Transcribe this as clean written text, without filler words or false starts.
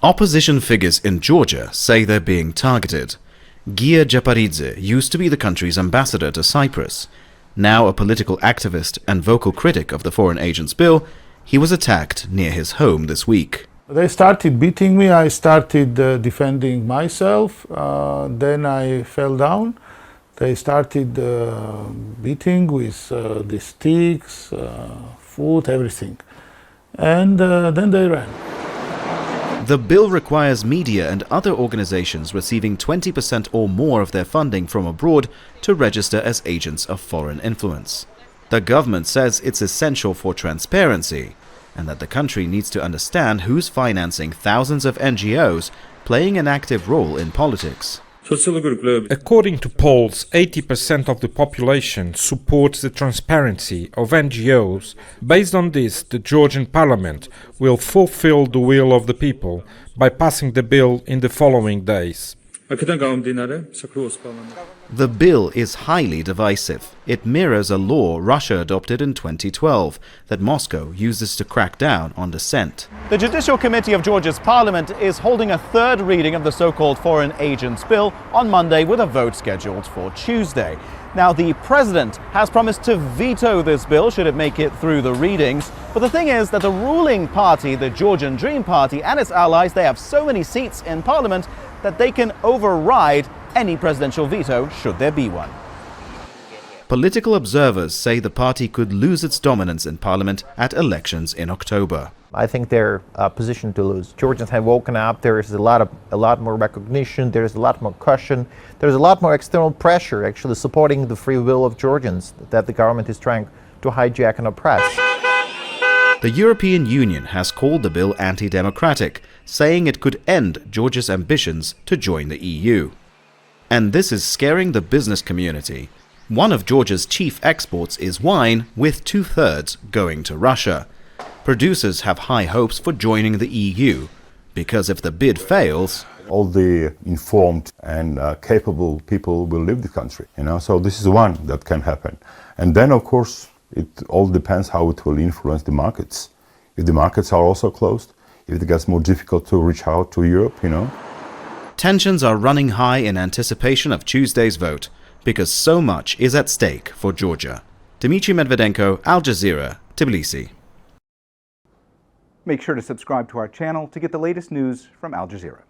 Opposition figures in Georgia say they're being targeted. Gia Japaridze used to be the country's ambassador to Cyprus. Now a political activist and vocal critic of the Foreign Agents Bill, he was attacked near his home this week. They started beating me. I started defending myself. Then I fell down. They started beating with the sticks, food, everything. And then they ran. The bill requires media and other organizations receiving 20% or more of their funding from abroad to register as agents of foreign influence. The government says it's essential for transparency and that the country needs to understand who's financing thousands of NGOs playing an active role in politics. According to polls, 80% of the population supports the transparency of NGOs. Based on this, the Georgian parliament will fulfill the will of the people by passing the bill in the following days. The bill is highly divisive. It mirrors a law Russia adopted in 2012 that Moscow uses to crack down on dissent. The Judicial Committee of Georgia's parliament is holding a third reading of the so-called Foreign Agents Bill on Monday with a vote scheduled for Tuesday. Now, the president has promised to veto this bill should it make it through the readings. But the thing is that the ruling party, the Georgian Dream Party, and its allies, they have so many seats in parliament that they can override any presidential veto should there be one. Political observers say the party could lose its dominance in parliament at elections in October. I think they're positioned to lose. Georgians have woken up. There is a lot more recognition. There is a lot more caution. There's a lot more external pressure actually supporting the free will of Georgians that the government is trying to hijack and oppress. The European Union has called the bill anti-democratic, saying it could end Georgia's ambitions to join the EU. And this is scaring the business community. One of Georgia's chief exports is wine, with 2/3 going to Russia. Producers have high hopes for joining the EU, because if the bid fails, all the informed and capable people will leave the country, so this is one that can happen. And then, of course, it all depends how it will influence the markets. If the markets are also closed, if it gets more difficult to reach out to Europe, Tensions are running high in anticipation of Tuesday's vote, because so much is at stake for Georgia. Dmitry Medvedenko, Al Jazeera, Tbilisi. Make sure to subscribe to our channel to get the latest news from Al Jazeera.